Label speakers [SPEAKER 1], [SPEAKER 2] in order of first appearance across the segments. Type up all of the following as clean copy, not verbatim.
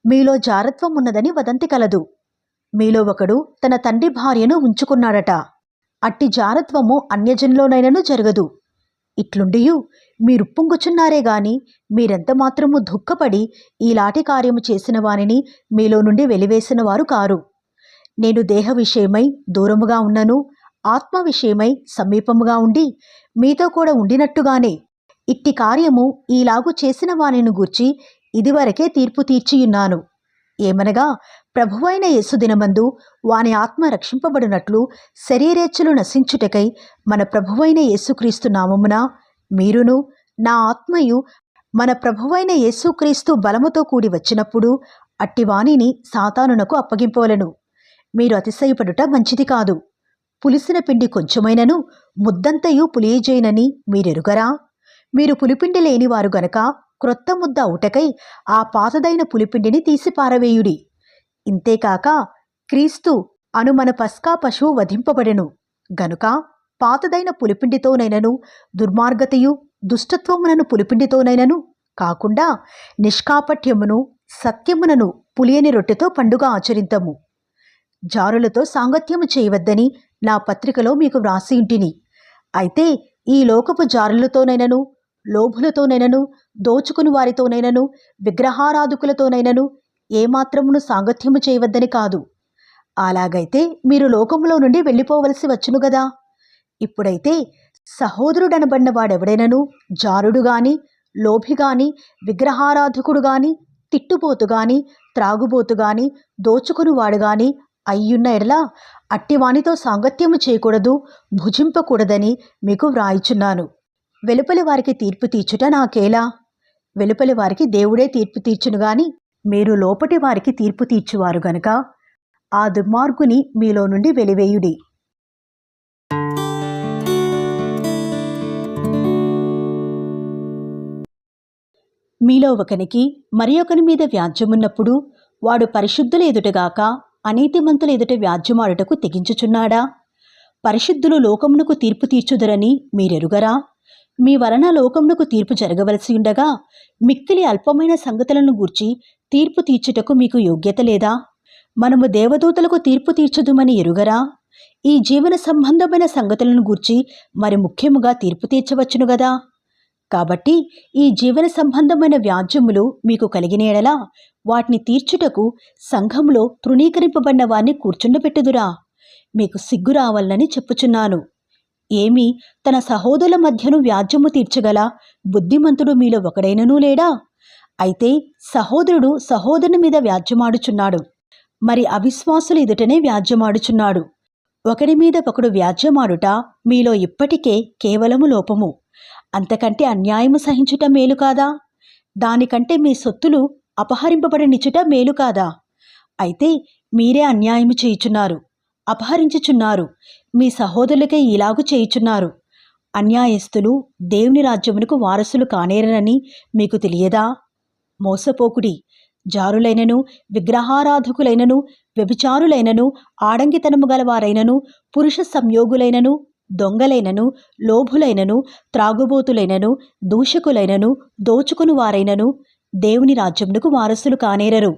[SPEAKER 1] మీలో జారత్వం ఉన్నదని వదంతి కలదు. మీలో ఒకడు తన తండ్రి భార్యను ఉంచుకున్నాడట. అట్టి జారత్వము అన్యజనులోనైనను జరగదు. ఇట్లుండియు మీరుప్పొంగుచున్నారే గాని మీరెంత మాత్రము దుఃఖపడి ఈలాటి కార్యము చేసిన వానిని మీలో నుండి వెలివేసిన వారు కారు. నేను దేహ విషయమై దూరముగా ఉన్నను, ఆత్మ విషయమై సమీపముగా ఉండి మీతో కూడా ఉండినట్టుగానే ఇట్టి కార్యము ఈలాగు చేసిన వానిని గూర్చి ఇదివరకే తీర్పు తీర్చియున్నాను. ఏమనగా ప్రభువైన యేసుదినమందు వాని ఆత్మ రక్షింపబడినట్లు శరీరేచ్ఛలు నశించుటకై మన ప్రభువైన యేసుక్రీస్తు నామమున మీరును నా ఆత్మయు మన ప్రభువైన యేసుక్రీస్తు బలముతో కూడి వచ్చినప్పుడు అట్టి వానిని సాతానునకు అప్పగింపవలెను. మీరు అతిశయపడుట మంచిది కాదు. పులిసిన పిండి కొంచెమైనను ముద్దంతయు పులియజేయనని మీరెరుగరా? మీరు పులిపిండి లేనివారు గనక క్రొత్త ముద్ద అవుటకై ఆ పాతదైన పులిపిండిని తీసి పారవేయుడి. ఇంతేకాక క్రీస్తు అను మన పస్కా పశువు వధింపబడెను గనుక పాతదైన పులిపిండితోనైనను దుర్మార్గతయు దుష్టత్వమునను పులిపిండితోనైనను కాకుండా నిష్కాపట్యమును సత్యమునను పులియని రొట్టెతో పండుగ ఆచరింతము. జారులతో సాంగత్యము చేయవద్దని నా పత్రికలో మీకు వ్రాసి ఇంటిని. అయితే ఈ లోకపు జారులతోనైనను లోభులతోనైనను దోచుకుని వారితోనైనను విగ్రహారాధకులతోనైనను ఏమాత్రమును సాంగత్యము చేయవద్దని కాదు. అలాగైతే మీరు లోకములో నుండి వెళ్ళిపోవలసి వచ్చును గదా. ఇప్పుడైతే సహోదరుడనబడిన వాడెవడైనను జారుడుగాని లోభిగాని విగ్రహారాధకుడుగాని తిట్టుబోతుగాని త్రాగుబోతుగాని దోచుకునివాడుగాని అయ్యున్న ఎడల అట్టివానితో సాంగత్యము చేయకూడదు, భుజింపకూడదని మీకు వ్రాయిచున్నాను. వెలుపలి వారికి తీర్పు తీర్చుట నాకేలా? వెలుపలి వారికి దేవుడే తీర్పు తీర్చును గాని మీరు లోపటి వారికి తీర్పు తీర్చువారు గనుక ఆ దుర్మార్గుని మీలో నుండి వెలివేయుడి. మీలో ఒకనికి మరి ఒకని మీద వ్యాజ్యమున్నప్పుడు వాడు పరిశుద్ధుల ఎదుటగాక అనీతిమంతుల ఎదుట వ్యాజ్యమాడుటకు తెగించుచున్నాడా? పరిశుద్ధులు లోకమునకు తీర్పు తీర్చుదరని మీరెరుగరా? మీ వలన లోకమునకు తీర్పు జరగవలసి ఉండగా మిక్కిలి అల్పమైన సంగతులను గూర్చి తీర్పు తీర్చుటకు మీకు యోగ్యత లేదా? మనము దేవదూతలకు తీర్పు తీర్చుదుమని ఎరుగరా? ఈ జీవన సంబంధమైన సంగతులను గూర్చి మరి ముఖ్యముగా తీర్పు తీర్చవచ్చును గదా. కాబట్టి ఈ జీవన సంబంధమైన వ్యాజ్యములు మీకు కలిగిన ఎడల వాటిని తీర్చుటకు సంఘంలో తృణీకరింపబడిన వారిని కూర్చుండబెట్టుదురా? మీకు సిగ్గు రావాలని చెప్పుచున్నాను. ఏమి తన సహోదరుల మధ్యను వ్యాజ్యము తీర్చగల బుద్ధిమంతుడు మీలో ఒకడైననూ లేడా? అయితే సహోదరుడు సహోదరుని మీద వ్యాజ్యమాడుచున్నాడు, మరి అవిశ్వాసుల ఎదుటనే వ్యాజ్యమాడుచున్నాడు. ఒకడి మీద ఒకడు వ్యాజ్యమాడుట మీలో ఇప్పటికే కేవలము లోపము. అంతకంటే అన్యాయము సహించుట మేలు కాదా? దానికంటే మీ సొత్తులు అపహరింపబడనిచ్చుట మేలు కాదా? అయితే మీరే అన్యాయము చేయుచున్నారు, అపహరించుచున్నారు, మీ సహోదరులకే ఇలాగు చేయుచున్నారు. అన్యాయస్తులు దేవుని రాజ్యమునకు వారసులు కానేరనని మీకు తెలియదా? మోసపోకుడి. జారులైనను విగ్రహారాధకులైనను వ్యభిచారులైనను ఆడంగితనము గలవారైనను పురుష సంయోగులైనను దొంగలైనను లోభులైనను త్రాగుబోతులైనను దూషకులైనను దోచుకుని వారైనను దేవుని రాజ్యమునకు వారసులు కానేరరు.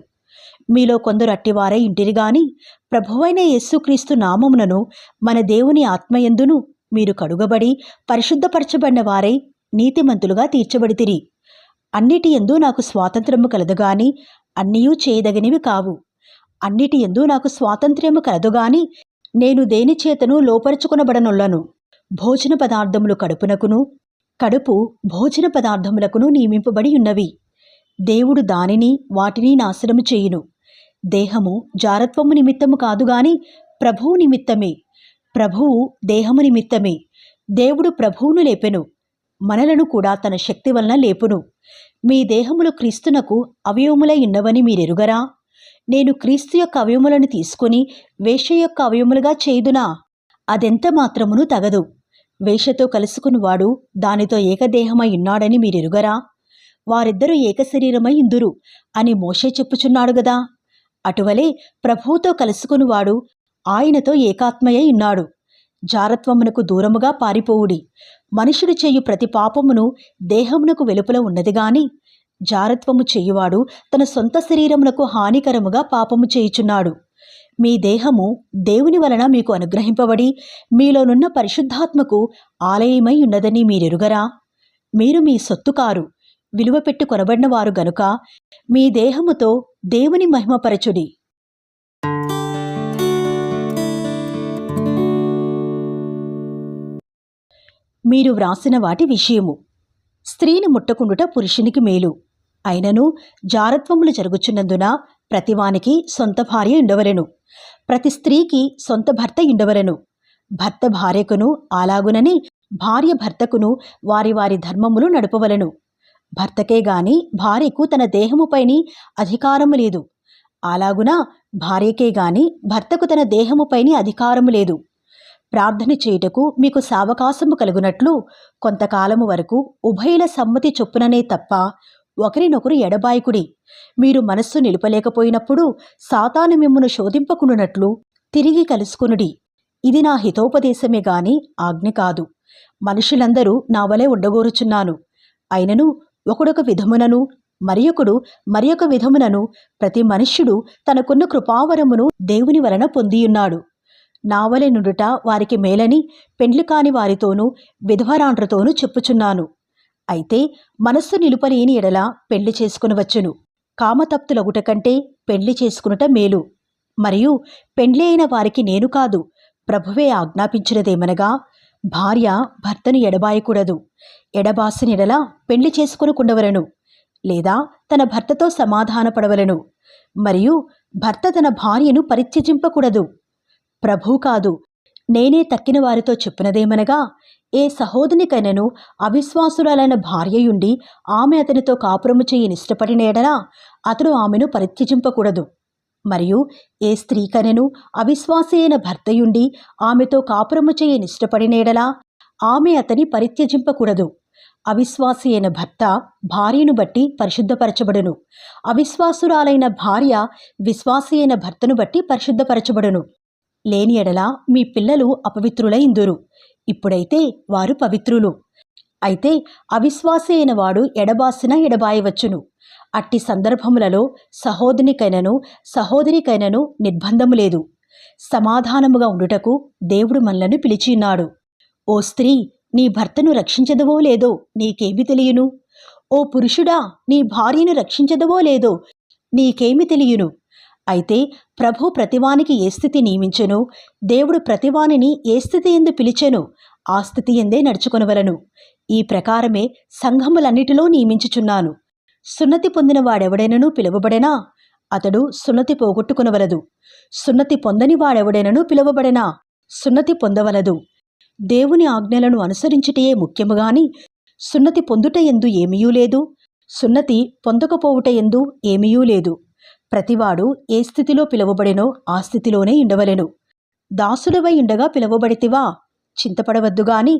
[SPEAKER 1] మీలో కొందరు అట్టివారై ఇంటిరి గాని ప్రభువైన యేసుక్రీస్తు నామమునను మన దేవుని ఆత్మయందును మీరు కడుగబడి పరిశుద్ధపరచబడిన వారై నీతిమంతులుగా తీర్చబడితిరి. అన్నిటి యందు నాకు స్వాతంత్రము కలదుగాని అన్నియూ చేయదగినవి కావు. అన్నిటి యందు నాకు స్వాతంత్ర్యము కలదుగాని నేను దేని చేతను లోపరుచుకొనబడనొల్లను. భోజన పదార్థములు కడుపునకును కడుపు భోజన పదార్థములకును నియమింపబడి ఉన్నవి. దేవుడు దానిని వాటిని నాశనము చేయును. దేహము జారత్వము నిమిత్తము కాదుగాని ప్రభువు నిమిత్తమే, ప్రభువు దేహము నిమిత్తమే. దేవుడు ప్రభువును లేపెను, మనలను కూడా తన శక్తి వలన లేపును. మీ దేహములు క్రీస్తునకు అవయవములై ఉన్నవని మీరెరుగరా? నేను క్రీస్తు యొక్క అవయములను తీసుకుని వేశ్య యొక్క అవయములుగా చేయుదునా? అదెంత మాత్రమును తగదు. వేశ్యతో కలుసుకునివాడు దానితో ఏకదేహమై ఉన్నాడని మీరెరుగరా? వారిద్దరూ ఏకశరీరమై ఇందురు అని మోషే చెప్పుచున్నాడు గదా. అటువలే ప్రభువుతో కలుసుకునివాడు ఆయనతో ఏకాత్మయై ఉన్నాడు. జారత్వమునకు దూరముగా పారిపోవుడి. మనుషుడు చేయు ప్రతి పాపమును దేహమునకు వెలుపల ఉన్నది గాని జారత్వము చేయువాడు తన సొంత శరీరమునకు హానికరముగా పాపము చేయుచున్నాడు. మీ దేహము దేవుని వలన మీకు అనుగ్రహింపబడి మీలోనున్న పరిశుద్ధాత్మకు ఆలయమై ఉన్నదని మీరెరుగరా? మీరు మీ సొత్తు కారు, విలువ పెట్టి కొనబడిన వారు గనుక మీ దేహముతో దేవుని మహిమపరచుడి. మీరు వ్రాసిన వాటి విషయము. స్త్రీని ముట్టకుండుట పురుషునికి మేలు. అయినను జారత్వములు జరుగుచున్నందున ప్రతివానికి సొంత భార్య ఉండవలెను, ప్రతి స్త్రీకి సొంత భర్త ఉండవలెను. భర్త భార్యకును అలాగునని భార్య భర్తకును వారి వారి ధర్మములు నడుపవలెను. భర్తకే గాని భార్యకు తన దేహముపైని అధికారము లేదు, అలాగున భార్యకే గాని భర్తకు తన దేహముపైని అధికారము లేదు. ప్రార్థన చేయుటకు మీకు సావకాశము కలుగునట్లు కొంతకాలము వరకు ఉభయుల సమ్మతి చొప్పుననే తప్ప ఒకరినొకరు ఎడబాయకుడి. మీరు మనస్సు నిలుపలేకపోయినప్పుడు సాతాను మిమ్మును శోధింపకుండునట్లు తిరిగి కలుసుకునుడి. ఇది నా హితోపదేశమే గాని ఆజ్ఞ కాదు. మనుషులందరూ నా వలె ఉండగోరుచున్నాను. అయినను ఒకడొక విధమునను మరియొకడు మరియొక విధమునను ప్రతి మనుష్యుడు తనకున్న కృపావరమును దేవుని వలన పొందియున్నాడు. నావలె నుండుట వారికి మేలని పెండ్లి కాని వారితోనూ విధవరాండ్రతోనూ చెప్పుచున్నాను. అయితే మనస్సు నిలుపలేని ఎడల పెళ్లి చేసుకునవచ్చును. కామతప్తులగుట కంటే పెళ్లి చేసుకునుట మేలు. మరియు పెండ్లి అయిన వారికి నేను కాదు, ప్రభువే ఆజ్ఞాపించినదేమనగా, భార్య భర్తను ఎడబాయకూడదు. ఎడబాసినెడల పెళ్లి చేసుకొనుకుండవలను, లేదా తన భర్తతో సమాధానపడవలను. మరియు భర్త తన భార్యను పరిత్యజింపకూడదు. ప్రభు కాదు, నేనే తక్కిన వారితో చెప్పినదేమనగా, ఏ సహోదరికైనను అవిశ్వాసురాలైన భార్యయుండి ఆమె అతనితో కాపురము చేయనిష్టపడిన ఎడల అతడు ఆమెను పరిత్యజింపకూడదు. మరియు ఏ స్త్రీకైనను అవిశ్వాసి అయిన భర్తయుండి ఆమెతో కాపురము చేయనిష్టపడిన ఎడల ఆమె అతని పరిత్యజింపకూడదు. అవిశ్వాసి అయిన భర్త భార్యను బట్టి పరిశుద్ధపరచబడును, అవిశ్వాసురాలైన భార్య విశ్వాసి అయిన భర్తను బట్టి పరిశుద్ధపరచబడును. లేని ఎడల మీ పిల్లలు అపవిత్రులైందురు, ఇప్పుడైతే వారు పవిత్రులు. అయితే అవిశ్వాసి అయిన వాడు ఎడబాసిన ఎడబాయవచ్చును. అట్టి సందర్భములలో సహోదరికైనను నిర్బంధము లేదు. సమాధానముగా ఉండుటకు దేవుడు మనలను పిలిచిన్నాడు. ఓ స్త్రీ, నీ భర్తను రక్షించదవో లేదో నీకేమి తెలియను? ఓ పురుషుడా, నీ భార్యను రక్షించదవో లేదో నీకేమి తెలియను? అయితే ప్రభు ప్రతివానికి ఏ స్థితి నియమించెనో, దేవుడు ప్రతివానిని ఏ స్థితి ఎందు పిలిచెనో ఆ స్థితి ఎందే నడుచుకొనవలను. ఈ ప్రకారమే సంఘములన్నిటిలో నియమించుచున్నాను. సున్నతి పొందిన వాడెవడైనను పిలువబడెనా, అతడు సున్నతి పోగొట్టుకునవలదు. సున్నతి పొందని వాడెవడైనను పిలువబడెనా, సున్నతి పొందవలదు. దేవుని ఆజ్ఞలను అనుసరించుటయే ముఖ్యముగాని సున్నతి పొందుట ఎందు ఏమీయూ లేదు, సున్నతి పొందకపోవుట ఎందు ఏమీయూ లేదు. ప్రతివాడు ఏ స్థితిలో పిలువబడెనో ఆ స్థితిలోనే ఉండవలెను. దాసుడవై ఉండగా పిలువబడితివా, చింతపడవద్దుగాని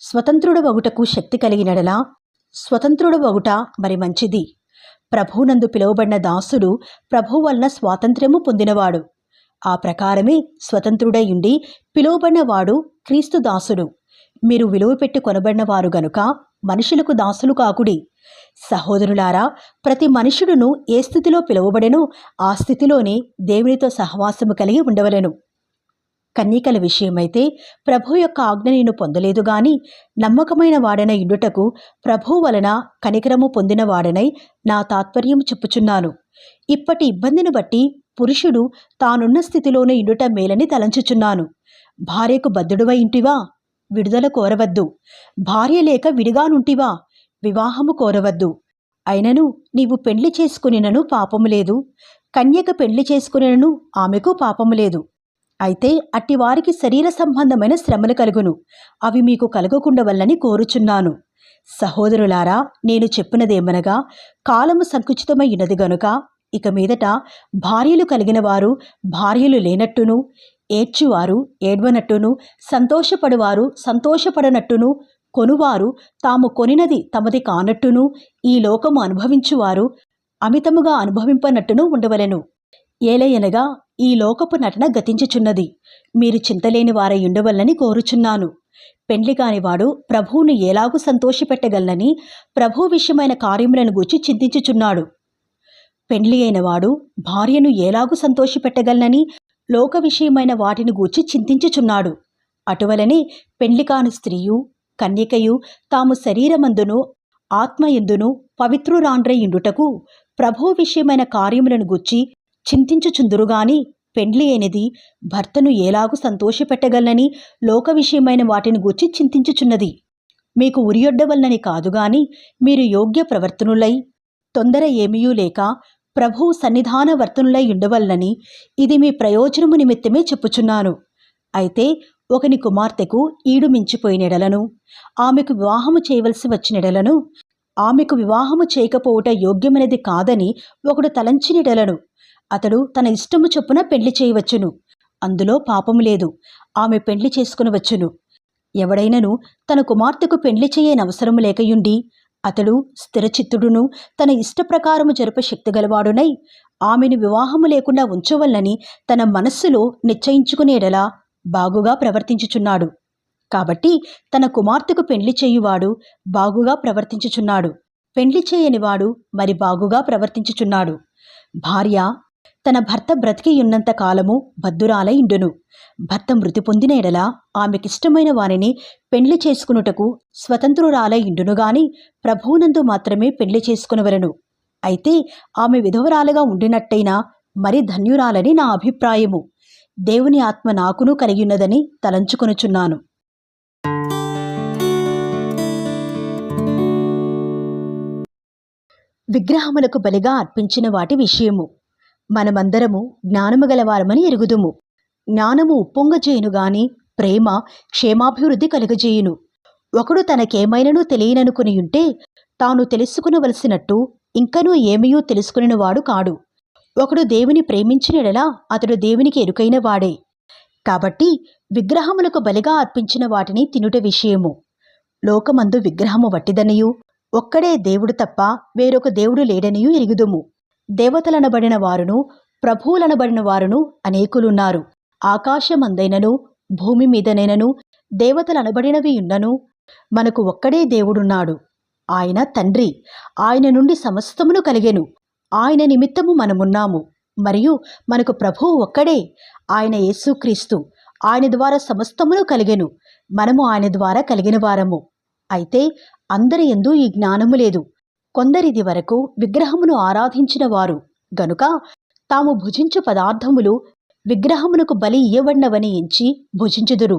[SPEAKER 1] స్వతంత్రుడవగుటకు శక్తి కలిగినడలా స్వతంత్రుడవగుట మరి మంచిది. ప్రభువునందు పిలువబడిన దాసుడు ప్రభువు వలన స్వాతంత్ర్యము పొందినవాడు. ఆ ప్రకారమే స్వతంత్రుడై ఉండి పిలువబడిన వాడు క్రీస్తు దాసుడు. మీరు విలువ పెట్టి కొనబడిన వారు గనుక మనుషులకు దాసులు కాకుడి. సహోదరులారా, ప్రతి మనుషుడును ఏ స్థితిలో పిలువబడెనో ఆ స్థితిలోనే దేవునితో సహవాసము కలిగి ఉండవలెను. కన్యకల విషయమైతే ప్రభు యొక్క ఆజ్ఞ నేను పొందలేదు గాని నమ్మకమైన వాడనై ఇండుటకు ప్రభు వలన కనికరము పొందిన వాడనై నా తాత్పర్యం చెప్పుచున్నాను. ఇప్పటి ఇబ్బందిని బట్టి పురుషుడు తానున్న స్థితిలోనే ఇండుట మేలని తలంచుచున్నాను. భార్యకు బద్ధుడువై ఇంటివా, విడుదల కోరవద్దు. భార్య లేక విడిగానుంటివా, వివాహము కోరవద్దు. అయినను నీవు పెళ్లి చేసుకునినను పాపము లేదు, కన్యక పెళ్లి చేసుకునినను ఆమెకు పాపము లేదు. అయితే అట్టివారికి శరీర సంబంధమైన శ్రమలు కలుగును, అవి మీకు కలగకుండవల్లని కోరుచున్నాను. సహోదరులారా, నేను చెప్పినదేమనగా, కాలము సంకుచితమై ఉన్నది గనుక ఇక మీదట భార్యలు కలిగిన వారు భార్యలు లేనట్టును, ఏడ్చువారు ఏడ్వనట్టును, సంతోషపడువారు సంతోషపడనట్టును, కొనువారు తాము కొనినది తమది కానట్టును, ఈ లోకము అనుభవించువారు అమితముగా అనుభవింపనట్టును ఉండవలెను. ఏలయనగా ఈ లోకపు నటన గతించుచున్నది. మీరు చింతలేని వారై ఉండవల్లని కోరుచున్నాను. పెండ్లి కానివాడు ప్రభువును ఎలాగూ సంతోషపెట్టగలనని ప్రభు విషయమైన కార్యములను గూర్చి చింతించుచున్నాడు. పెండ్లి అయినవాడు భార్యను ఎలాగూ సంతోషపెట్టగలనని లోక విషయమైన వాటిని గూర్చి చింతించుచున్నాడు. అటువలనే పెండ్లి కాని స్త్రీయు కన్యకయు తాము శరీరమందును ఆత్మయందును పవిత్రురాండ్రయుండుటకు ప్రభు విషయమైన కార్యములను గూర్చి చింతించుచుందురుగాని పెండ్లి అయినది భర్తను ఎలాగూ సంతోషపెట్టగలనని లోక విషయమైన వాటిని గూర్చి చింతించుచున్నది. మీకు ఉరియొడ్డవలనని కాదుగాని మీరు యోగ్య ప్రవర్తనులై తొందర ఏమీయూ లేక ప్రభువు సన్నిధాన వర్తనులై ఉండవలనని ఇది మీ ప్రయోజనము నిమిత్తమే చెప్పుచున్నాను. అయితే ఒకని కుమార్తెకు ఈడు మించిపోయినెడలను ఆమెకు వివాహము చేయవలసి వచ్చినెడలను ఆమెకు వివాహము చేయకపోవుట యోగ్యమైనది కాదని ఒకడు తలంచినెడలను అతడు తన ఇష్టము చొప్పున పెండ్లి చేయవచ్చును. అందులో పాపము లేదు. ఆమె పెండ్లి చేసుకునవచ్చును. ఎవడైనను తన కుమార్తెకు పెండ్లి చేయనవసరము లేకయుండి అతడు స్థిరచిత్తుడును తన ఇష్టప్రకారము జరుప శక్తిగలవాడునై ఆమెను వివాహము లేకుండా ఉంచవలనని తన మనస్సులో నిశ్చయించుకునేడలా బాగుగా ప్రవర్తించుచున్నాడు. కాబట్టి తన కుమార్తెకు పెండ్లి చేయువాడు బాగుగా ప్రవర్తించుచున్నాడు. పెండ్లి చేయనివాడు మరి బాగుగా ప్రవర్తించుచున్నాడు. భార్య తన భర్త బ్రతికియున్నంత కాలము బద్ధురాలై ఇండును. భర్త మృతి పొందిన ఎడల ఆమెకిష్టమైన వారిని పెండ్లి చేసుకునుటకు స్వతంత్రురాలై ఇండునుగాని ప్రభువునందు మాత్రమే పెండ్లి చేసుకునవలను. అయితే ఆమె విధవరాలుగా ఉండినట్టయినా మరి ధన్యురాలని నా అభిప్రాయము. దేవుని ఆత్మ నాకును కలిగియున్నదని తలంచుకొనుచున్నాను. విగ్రహములకు బలిగా అర్పించిన వాటి విషయము. మనమందరము జ్ఞానము గలవారమని ఎరుగుదుము. జ్ఞానము ఉప్పొంగజేయును గాని ప్రేమ క్షేమాభివృద్ధి కలుగజేయును. ఒకడు తనకేమైనను తెలియననుకునియుంటే తాను తెలుసుకునవలసినట్టు ఇంకనూ ఏమీయూ తెలుసుకునివాడు కాడు. ఒకడు దేవుని ప్రేమించినెడలా అతడు దేవునికి ఎరుకైన వాడే. కాబట్టి విగ్రహములకు బలిగా అర్పించిన వాటిని తినుట విషయము. లోకమందు విగ్రహము వట్టిదనియు ఒక్కడే దేవుడు తప్ప వేరొక దేవుడు లేడనియూ ఎరుగుదుము. దేవతలనబడిన వారును ప్రభువులనబడిన వారును అనేకులున్నారు. ఆకాశమందైనను భూమి మీదనైనను దేవతలనబడినవి ఉన్నను మనకు ఒక్కడే దేవుడున్నాడు. ఆయన తండ్రి. ఆయన నుండి సమస్తమును కలిగెను. ఆయన నిమిత్తము మనమున్నాము. మరియు మనకు ప్రభువు ఒక్కడే, ఆయన యేసుక్రీస్తు. ఆయన ద్వారా సమస్తమును కలిగెను. మనము ఆయన ద్వారా కలిగిన వారము. అయితే అందరి యందు ఈ జ్ఞానము లేదు. కొందరిది వరకు విగ్రహమును ఆరాధించిన వారు గనుక తాము భుజించు పదార్థములు విగ్రహమునకు బలి ఇయ్యబడినవని ఎంచి భుజించుదురు.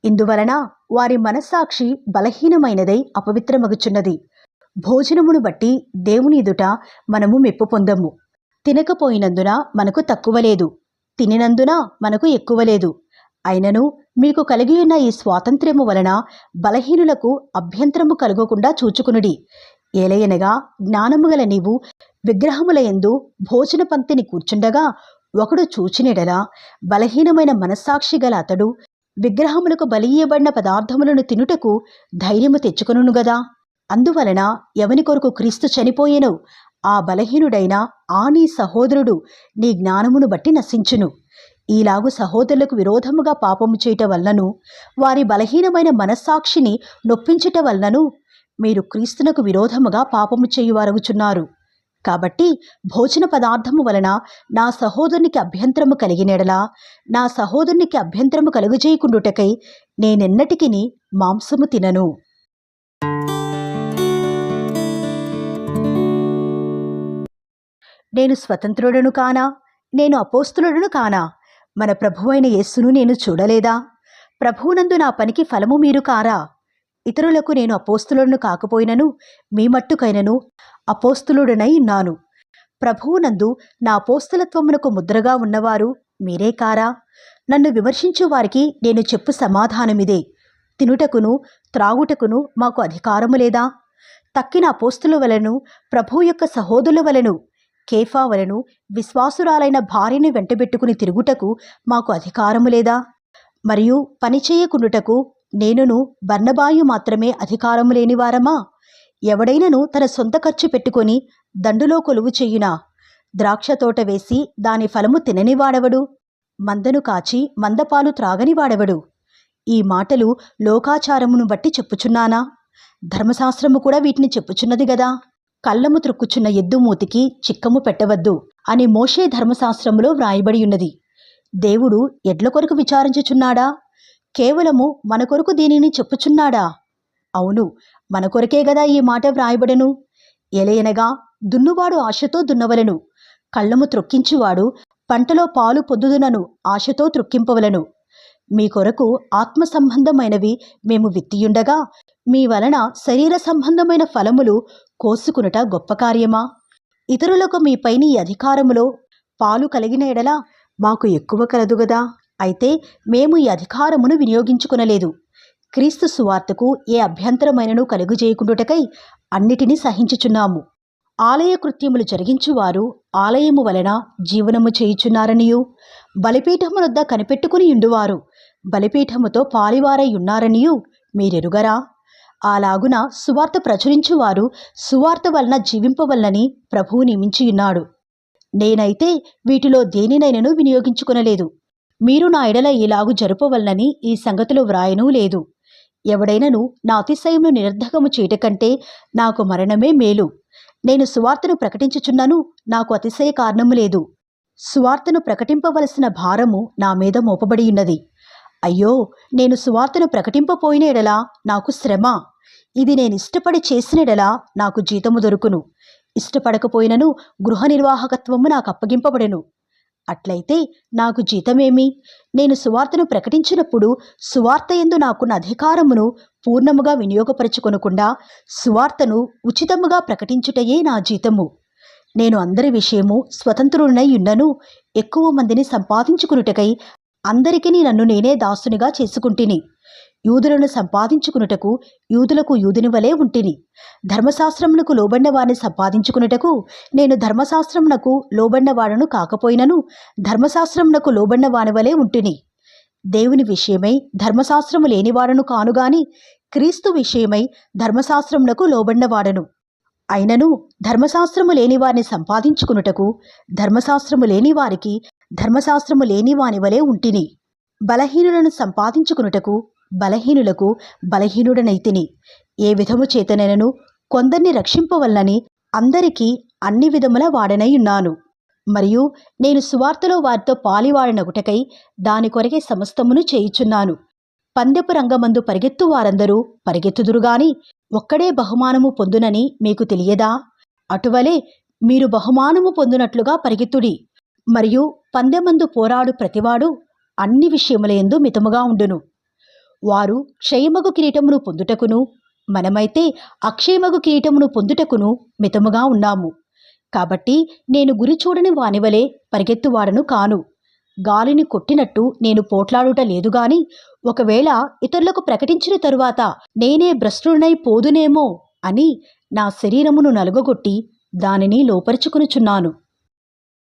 [SPEAKER 1] ఇందువలన వారి మనస్సాక్షి బలహీనమైనదై అపవిత్రమగుచున్నది. భోజనమును బట్టి దేవుని ఎదుట మనము మెప్పు పొందము. తినకపోయినందున మనకు తక్కువ లేదు, తినినందున మనకు ఎక్కువ లేదు. అయినను మీకు కలిగియున్న ఈ స్వాతంత్ర్యము వలన బలహీనులకు అభ్యంతరము కలుగకుండా చూచుకునుడి. ఏలయనగా జ్ఞానము గల నీవు విగ్రహముల యందు భోజన పంక్తిని కూర్చుండగా ఒకడు చూచినెడలా బలహీనమైన మనస్సాక్షి గల అతడు విగ్రహములకు బలియబడిన పదార్థములను తినుటకు ధైర్యము తెచ్చుకొనును గదా. అందువలన ఎవని కొరకు క్రీస్తు చనిపోయెనో ఆ బలహీనుడైన ఆ నీ సహోదరుడు నీ జ్ఞానమును బట్టి నశించును. ఈలాగు సహోదరులకు విరోధముగా పాపము చేయట వలనను వారి బలహీనమైన మనస్సాక్షిని నొప్పించుట వలనను మీరు క్రీస్తునకు విరోధముగా పాపము చేయువారగుచున్నారు. కాబట్టి భోజన పదార్థము వలన నా సహోదరునికి అభ్యంతరము కలిగినెడలా నా సహోదరునికి అభ్యంతరము కలుగజేయకుండుటకై నేనెన్నటికిని మాంసము తినను. నేను స్వతంత్రుడను కానా? నేను అపోస్తులుడను కానా? మన ప్రభువైన యేసును నేను చూడలేదా? ప్రభువునందు నా పనికి ఫలము మీరు కారా? ఇతరులకు నేను అపోస్తులుడను కాకపోయినను మీ మట్టుకైనను అపోస్తులుడనై ఉన్నాను. ప్రభువునందు నా అపోస్తలత్వమునకు ముద్రగా ఉన్నవారు మీరే కారా? నన్ను విమర్శించు వారికి నేను చెప్పు సమాధానమిదే. తినుటకును త్రాగుటకును మాకు అధికారము లేదా? తక్కిన అపోస్తుల వలను ప్రభువు యొక్క సహోదరుల వలను కేఫా వలను విశ్వాసురాలైన భార్యను వెంటబెట్టుకుని తిరుగుటకు మాకు అధికారము లేదా? మరియు పనిచేయకుండుటకు నేనును బర్నబాయు మాత్రమే అధికారము లేనివారమా? ఎవడైనను తన సొంత ఖర్చు పెట్టుకొని దండులో కొలువు చెయ్యునా? ద్రాక్ష తోట వేసి దాని ఫలము తిననివాడెవడు? మందను కాచి మందపాలు త్రాగనివాడెవడు? ఈ మాటలు లోకాచారమును బట్టి చెప్పుచున్నానా? ధర్మశాస్త్రము కూడా వీటిని చెప్పుచున్నది గదా. కళ్ళము త్రొక్కుచున్న ఎద్దు మూతికి చిక్కము పెట్టవద్దు అని మోషే ధర్మశాస్త్రములో వ్రాయబడి ఉన్నది. దేవుడు ఎడ్ల కొరకు విచారించుచున్నాడా? కేవలము మన కొరకు దీనిని చెప్పుచున్నాడా? అవును, మన కొరకే గదా ఈ మాట వ్రాయబడెను. ఎలయనగా దున్నువాడు ఆశతో దున్నవలెను, కళ్ళము త్రొక్కించువాడు పంటలో పాలు పొందుదునను ఆశతో త్రొక్కింపవలను. మీ కొరకు ఆత్మ సంబంధమైనవి మేము విత్తియుండగా మీ వలన శరీర సంబంధమైన ఫలములు కోసుకునుట గొప్ప కార్యమా? ఇతరులకు మీపైని ఈ అధికారములో పాలు కలిగిన ఎడల మాకు ఎక్కువ కలదుగదా. అయితే మేము ఈ అధికారమును వినియోగించుకునలేదు. క్రీస్తు సువార్తకు ఏ అభ్యంతరమైనను కలుగుజేయకుండుటకై అన్నిటినీ సహించుచున్నాము. ఆలయ కృత్యములు జరిగించువారు ఆలయము వలన జీవనము చేయుచున్నారనియు, బలిపీఠమునొద్ద కనిపెట్టుకుని యుండువారు బలిపీఠముతో పాలివారై ఉన్నారనియు మీరెరుగరా? అలాగున సువార్త ప్రచురించువారు సువార్త వలన జీవింపవలనని ప్రభువు నియమించియున్నాడు. నేనైతే వీటిలో దేనినైనను వినియోగించుకొనలేదు. మీరు నా ఎడల ఇలాగు జరుపవలనని ఈ సంగతిలో వ్రాయనూ లేదు. ఎవడైనను నా అతిశయమును నిరర్ధకము చేయట కంటే నాకు మరణమే మేలు. నేను సువార్తను ప్రకటించుచున్నాను, నాకు అతిశయ కారణము లేదు. సువార్తను ప్రకటింపవలసిన భారము నా మీద మోపబడియున్నది. అయ్యో, నేను సువార్తను ప్రకటింపపోయిన ఎడలా నాకు శ్రమ. ఇది నేనిష్టపడి చేసిన ఎడలా నాకు జీతము దొరుకును. ఇష్టపడకపోయినను గృహ నిర్వాహకత్వము నాకు అప్పగింపబడెను. అట్లయితే నాకు జీతమేమి? నేను సువార్తను ప్రకటించినప్పుడు సువార్త యందు నాకున్న అధికారమును పూర్ణముగా వినియోగపరచుకొనకుండా సువార్తను ఉచితముగా ప్రకటించుటయే నా జీతము. నేను అందరి విషయము స్వతంత్రుడనై యున్నను, ఎక్కువ మందిని సంపాదించుకునుటకై అందరికీ నన్ను నేనే దాసునిగా చేసుకుంటిని. యూదులను సంపాదించుకునుటకు యూదులకు యూదుని వలె ఉంటిని. ధర్మశాస్త్రమునకు లోబడిన వారిని సంపాదించుకునుటకు నేను ధర్మశాస్త్రమునకు లోబడిన వాడను కాకపోయినను ధర్మశాస్త్రమునకు లోబడిన వాని వలె ఉంటిని. దేవుని విషయమై ధర్మశాస్త్రము లేనివాడను కానుగాని క్రీస్తు విషయమై ధర్మశాస్త్రమునకు లోబడిన వాడను. అయినను ధర్మశాస్త్రము లేని వారిని సంపాదించుకునుటకు ధర్మశాస్త్రము లేని వారికి ధర్మశాస్త్రము లేని వాని వలె ఉంటిని. బలహీనులను సంపాదించుకునుటకు బలహీనులకు బలహీనుడనైతిని. ఏ విధము చేతనైనను కొందరిని రక్షింపవలనని అందరికీ అన్ని విధముల వాడనై ఉన్నాను. మరియు నేను సువార్తలో వారితో పాలివాడనగుటకై దాని కొరకే సమస్తమును చేయుచున్నాను. పందెపు రంగమందు పరిగెత్తు వారందరూ పరిగెత్తుదురుగాని ఒక్కడే బహుమానము పొందునని మీకు తెలియదా? అటువలే మీరు బహుమానము పొందునట్లుగా పరిగెత్తుడి. మరియు పందెమందు పోరాడు ప్రతివాడు అన్ని విషయములందు మితముగా ఉండును. వారు క్షయమగు కిరీటమును పొందుటకును మనమైతే అక్షయమగు కిరీటమును పొందుటకును మితముగా ఉన్నాము. కాబట్టి నేను గురి చూడని వానివలే పరిగెత్తువాడను కాను. గాలిని కొట్టినట్టు నేను పోట్లాడుట లేదుగాని ఒకవేళ ఇతరులకు ప్రకటించిన తరువాత నేనే భ్రష్టుడనై పోదునేమో అని నా శరీరమును నలుగగొట్టి దానిని లోపరుచుకొనుచున్నాను.